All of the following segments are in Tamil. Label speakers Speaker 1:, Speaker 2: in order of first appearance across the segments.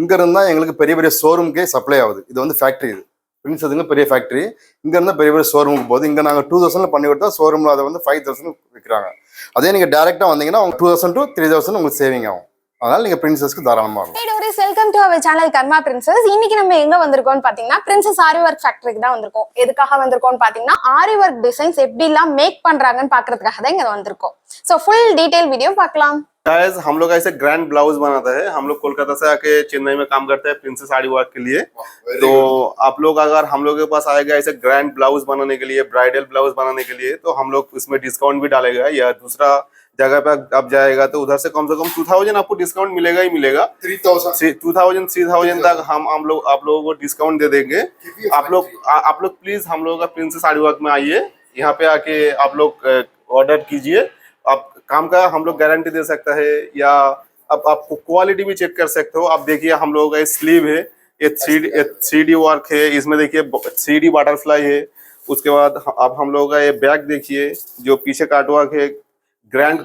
Speaker 1: இங்கேருந்து தான் எங்களுக்கு பெரிய பெரிய ஷோரூமுக்கே சப்ளை ஆகுது. இது வந்து ஃபேக்ட்ரி. இது பிரின்சஸுங்க பெரிய ஃபேக்ட்ரி. இங்கேருந்து பெரிய பெரிய ஷோரூமுக்கு போகுது. இங்கே நாங்கள் 2000 பண்ணி கொடுத்தா ஷோரூமில் அதை வந்து 5000 விற்கிறாங்க. அதே நீங்கள் டேரெக்டாக வந்தீங்கன்னா 2000 to 3000 உங்களுக்கு சேவிங் ஆகும். அதனால நீங்க பிரின்சஸ்க்கு தாராளமா இருக்கும்.
Speaker 2: Welcome to our channel karma princess. இன்னைக்கு நம்ம எங்க வந்திருக்கோம்னு பாத்தீங்கன்னா பிரின்சஸ் ஆரி ஒர்க் ஃபேக்டரிக்கு தான் வந்திருக்கோம். எதுக்காக வந்திருக்கோம்னு பாத்தீங்கன்னா ஆரி ஒர்க் டிசைன்ஸ் எப்படி எல்லாம் மேக் பண்றாங்கன்னு பாக்குறதுக்காக தான் இங்க வந்திருக்கோம். सो फुल डिटेल वीडियो பார்க்கலாம்.
Speaker 3: गाइस हम लोग ऐसे ग्रैंड ब्लाउज बनाते हैं. हम लोग कोलकाता से आके चेन्नई में काम करते हैं प्रिंसेस साड़ी वर्क के लिए. तो आप लोग अगर हम लोग के पास आएगा ऐसे ग्रैंड ब्लाउज बनाने के लिए, ब्राइडल ब्लाउज बनाने के लिए, तो हम लोग इसमें डिस्काउंट भी डालेगा. या दूसरा जगह पे आप जाएगा तो उधर से कम 2000 आपको डिस्काउंट मिलेगा ही मिलेगा. 3000 तक हम लोग आप लोगों को डिस्काउंट दे देंगे. आप लोग प्लीज हम लोगों का प्रिंसेस साड़ी वर्क में आइए. यहाँ पे आके आप लोग ऑर्डर कीजिए. आप काम का हम लोग गारंटी दे सकता है. या अब आपको क्वालिटी भी चेक कर सकते हो. आप देखिए हम लोगों का स्लीव है, ये 3D वर्क है. इसमें देखिए 3D बटरफ्लाई है. उसके बाद अब हम लोगों का ये बैग देखिए जो पीछे काटवर्क है. ग्रैंड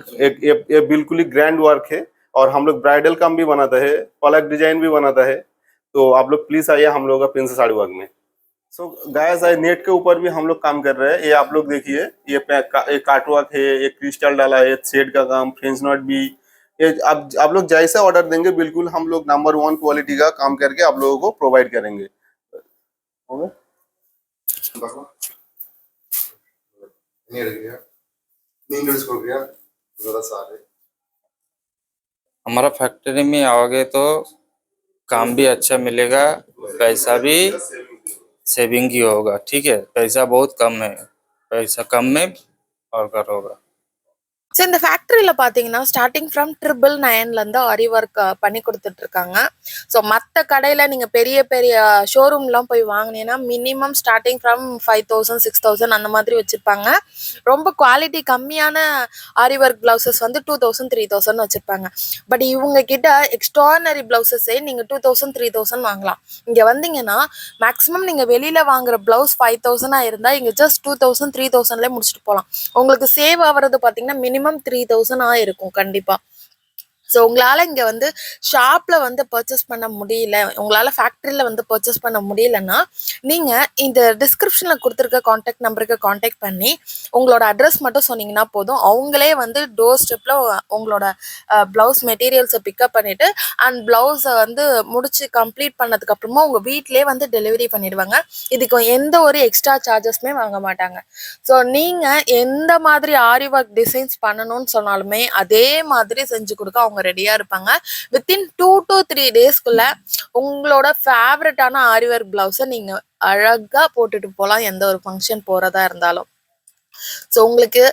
Speaker 3: ये बिल्कुल ही ग्रैंड वर्क है. और हम लोग ब्राइडल काम भी बनाता है, पलक डिजाइन भी बनाता है. तो आप लोग प्लीज आइए हम लोग का प्रिंसेस साड़ी वर्क में. सो गाइस नेट के ऊपर भी हम लोग काम कर रहे हैं. ये आप लोग देखिए ये काटवर्क है, ये क्रिस्टल डाला है, थ्रेड का काम, फ्रेंच नॉट भी. ये आप लोग जैसे ऑर्डर देंगे बिल्कुल हम लोग नंबर 1 क्वालिटी का काम करके आप लोगों को प्रोवाइड करेंगे.
Speaker 4: हमारा फैक्ट्री में आओगे तो काम भी अच्छा मिलेगा, पैसा भी सेविंग ही होगा. ठीक है, पैसा बहुत कम है, पैसा कम में और होगा.
Speaker 2: ஸோ இந்த ஃபேக்ட்ரியில் பார்த்தீங்கன்னா ஸ்டார்டிங் ஃப்ரம் 999 ஆரி ஒர்க் பண்ணி கொடுத்துட்டு இருக்காங்க. ஸோ மற்ற கடையில் நீங்கள் பெரிய பெரிய ஷோரூம்லாம் போய் வாங்கினீங்கன்னா மினிமம் ஸ்டார்டிங் ஃப்ரம் 5000 6000 அந்த மாதிரி வச்சுருப்பாங்க. ரொம்ப குவாலிட்டி கம்மியான ஆரி ஒர்க் ப்ளவுசஸ் வந்து 2000 3000 வச்சுருப்பாங்க. பட் இவங்க கிட்ட எக்ஸ்ட்ரானரி ப்ளவுசஸே நீங்கள் 2000 3000 வாங்கலாம். இங்கே வந்தீங்கன்னா மேக்ஸிமம் நீங்கள் வெளியில் வாங்குற ப்ளவுஸ் 5000 இருந்தால் இங்கே ஜஸ்ட் 2000 3000லேயே முடிச்சுட்டு போகலாம். உங்களுக்கு சேவ் ஆகிறது பார்த்தீங்கன்னா மினிமம் 3000 இருக்கும் கண்டிப்பா. ஸோ உங்களால் இங்கே வந்து ஷாப்பில் வந்து பர்ச்சேஸ் பண்ண முடியல, உங்களால் ஃபேக்ட்ரியில் வந்து பர்ச்சேஸ் பண்ண முடியலன்னா நீங்கள் இந்த டிஸ்கிரிப்ஷனில் கொடுத்துருக்க காண்டாக்ட் நம்பருக்கு காண்டாக்ட் பண்ணி உங்களோட அட்ரஸ் மட்டும் சொன்னீங்கன்னா போதும். அவங்களே வந்து டோர் ஸ்டெப்பில் உங்களோட ப்ளவுஸ் மெட்டீரியல்ஸை பிக்கப் பண்ணிவிட்டு அண்ட் ப்ளவுஸை வந்து முடிச்சு கம்ப்ளீட் பண்ணதுக்கப்புறமா உங்கள் வீட்டிலே வந்து டெலிவரி பண்ணிடுவாங்க. இதுக்கு எந்த ஒரு எக்ஸ்ட்ரா சார்ஜஸ்மே வாங்க மாட்டாங்க. ஸோ நீங்கள் எந்த மாதிரி ஆரி ஒர்க் டிசைன்ஸ் பண்ணணும்னு சொன்னாலுமே அதே மாதிரி செஞ்சு கொடுக்க அவங்க ரெடியா இருப்பாங்க. வித்தின் 2 to 3 டேஸ்க்குள்ள உங்களோட ஃபேவரட்டான ஆரி ஒர்க் பிளவுஸை நீங்க அழகா போட்டுட்டு போகலாம், எந்த ஒரு ஃபங்க்ஷன் போறதா இருந்தாலும். ஸோ உங்களுக்கு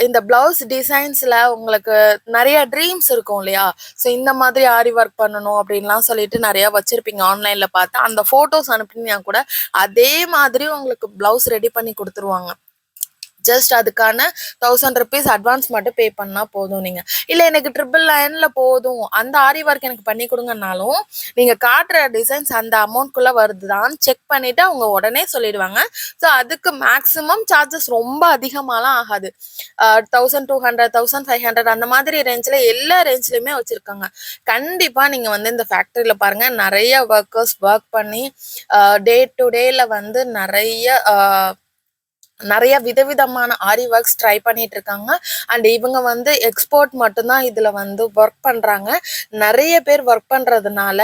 Speaker 2: இந்த பிளவுஸ் டிசைன்ஸ்ல உங்களுக்கு நிறைய ட்ரீம்ஸ் இருக்கும் இல்லையா? ஸோ இந்த மாதிரி ஆரி ஒர்க் பண்ணணும் அப்படின்லாம் சொல்லிட்டு நிறைய வச்சிருப்பீங்க ஆன்லைன்ல பார்த்து. அந்த போட்டோஸ் அனுப்பினீங்கன்னா கூட அதே மாதிரி உங்களுக்கு பிளவுஸ் ரெடி பண்ணி கொடுத்துருவாங்க. ஜஸ்ட் அதுக்கான 1000 rupees அட்வான்ஸ் மட்டும் பே பண்ணால் போதும். நீங்கள் இல்லை எனக்கு 999 போதும் அந்த ஆரி ஒர்க் எனக்கு பண்ணி கொடுங்கனாலும் நீங்கள் காட்டுற டிசைன்ஸ் அந்த அமௌண்ட்குள்ளே வருதுதான் செக் பண்ணிவிட்டு அவங்க உடனே சொல்லிடுவாங்க. ஸோ அதுக்கு மேக்ஸிமம் சார்ஜஸ் ரொம்ப அதிகமாகலாம் ஆகாது. 1200 1500 அந்த மாதிரி ரேஞ்சில் எல்லா ரேஞ்ச்லையுமே வச்சுருக்காங்க. கண்டிப்பாக நீங்கள் வந்து இந்த ஃபேக்ட்ரியில் பாருங்கள், நிறைய ஒர்க்கர்ஸ் ஒர்க் பண்ணி டே டு டேயில் வந்து நிறைய விதவிதமான ஆரி ஒர்க்ஸ் ட்ரை பண்ணிட்டு இருக்காங்க. அண்ட் இவங்க வந்து எக்ஸ்போர்ட் மட்டும்தான் இதில் வந்து ஒர்க் பண்ணுறாங்க. நிறைய பேர் ஒர்க் பண்ணுறதுனால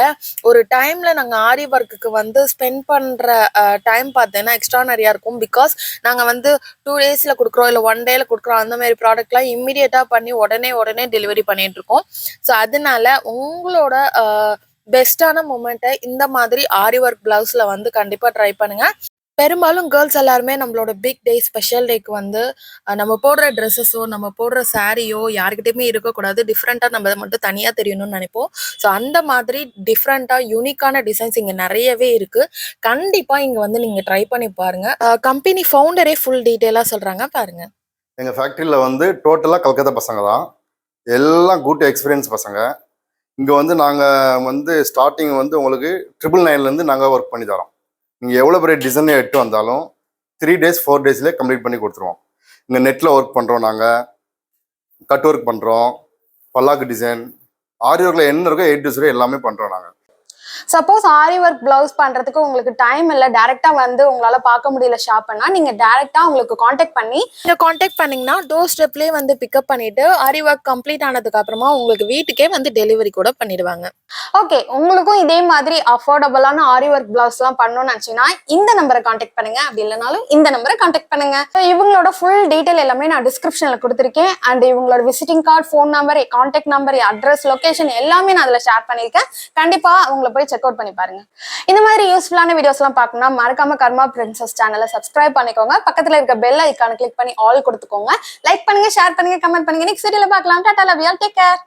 Speaker 2: ஒரு டைமில் நாங்கள் ஆரி ஒர்க்குக்கு வந்து ஸ்பெண்ட் பண்ணுற டைம் பார்த்தீங்கன்னா எக்ஸ்ட்ரா நிறையா இருக்கும். பிகாஸ் நாங்கள் வந்து 2 days கொடுக்குறோம், இல்லை 1 day கொடுக்குறோம். அந்த மாதிரி ப்ராடக்ட்லாம் இம்மிடியேட்டாக பண்ணி உடனே டெலிவரி பண்ணிட்டு இருக்கோம். ஸோ அதனால உங்களோட பெஸ்ட்டான மூமெண்ட்டை இந்த மாதிரி ஆரி ஒர்க் பிளவுஸில் வந்து கண்டிப்பாக ட்ரை பண்ணுங்கள். பெரும்பாலும் கேர்ள்ஸ் எல்லாருமே நம்மளோட பிக் டே ஸ்பெஷல் டேக்கு வந்து நம்ம போடுற ட்ரெஸ்ஸஸோ நம்ம போடுற சாரியோ யாருக்கிட்டையுமே இருக்கக்கூடாது, டிஃப்ரெண்ட்டாக நம்ம மட்டும் தனியாக தெரியணும்னு நினைப்போம். ஸோ அந்த மாதிரி டிஃப்ரெண்ட்டாக யூனிக்கான டிசைன்ஸ் இங்கே நிறையவே இருக்குது. கண்டிப்பாக இங்கே வந்து நீங்கள் ட்ரை பண்ணி பாருங்கள். கம்பெனி ஃபவுண்டரே ஃபுல் டீட்டெயிலாக சொல்கிறாங்க, பாருங்கள்.
Speaker 1: எங்கள் ஃபேக்ட்ரியில் வந்து டோட்டலாக கல்கத்தா பசங்க தான், எல்லாம் குட் எக்ஸ்பீரியன்ஸ் பசங்க. இங்கே வந்து நாங்கள் வந்து ஸ்டார்டிங் வந்து உங்களுக்கு 999 நாங்கள் ஒர்க் பண்ணி தரோம். நீங்கள் எவ்வளோ பெரிய டிசைனை எட்டு வந்தாலும் 3 days 4 daysலேயே கம்ப்ளீட் பண்ணி கொடுத்துருவோம். இங்கே நெட்டில் ஒர்க் பண்ணுறோம், நாங்கள் கட் ஒர்க் பண்ணுறோம், பல்லாக்கு டிசைன், ஆரி ஒர்க்கில் என்ன இருக்கோ A to Z எல்லாமே பண்ணுறோம் நாங்கள்.
Speaker 5: சப்போஸ் ஆரி ஒர்க் பிளவுஸ் பண்றதுக்கு உங்களுக்கு டைம் இல்ல, டைரக்டா வந்து உங்களால பார்க்க முடியல ஷாப்னா நீங்க டைரக்டா உங்களுக்கு காண்டாக்ட் பண்ணி
Speaker 2: நீங்க காண்டாக்ட் பண்ணீங்கன்னா டோர் ஸ்டெப்லயே வந்து பிக்கப் பண்ணிட்டு ஆரி ஒர்க் கம்ப்ளீட் ஆனதுக்கு அப்புறமா உங்களுக்கு வீட்டுக்கே வந்து டெலிவரி கூட பண்ணிடுவாங்க.
Speaker 5: ஓகே, உங்களுக்கும் இதே மாதிரி அஃபோர்டபுளான ஆரி ஒர்க் பிளவுஸ் எல்லாம் பண்ணணும்னு நினைச்சீங்கன்னா இந்த நம்பரை காண்டாக்ட் பண்ணுங்க. அப்படி இல்லைனாலும் இந்த நம்பரை காண்டாக்ட் பண்ணுங்க. So, இவங்களோட ஃபுல் டீடைல் எல்லாமே நான் டிஸ்கிரிப்ஷன்ல கொடுத்துருக்கேன். அண்ட் இவங்களோட visiting card, phone number, contact number, address, location எல்லாமே நான் அதுல ஷேர் பண்ணிருக்கேன். கண்டிப்பா உங்களை போய் செக் அவுட் பண்ணி பாருங்க. இந்த மாதிரி யூஸ்ஃபுல்லான வீடியோஸ் எல்லாம் பார்க்கணும்னா மறக்காம கர்மா பிரின்சஸ் சேனலை சப்ஸ்கிரைப் பண்ணிக்கோங்க. பக்கத்துல இருக்க பெல் ஐக்கான கிளிக் பண்ணி ஆல் கொடுத்துக்கோங்க. லைக் பண்ணுங்க, ஷேர் பண்ணுங்க, கமெண்ட் பண்ணுங்க. நெக்ஸ்ட் வீடியோல பார்க்கலாம். Tata, love you all, take care.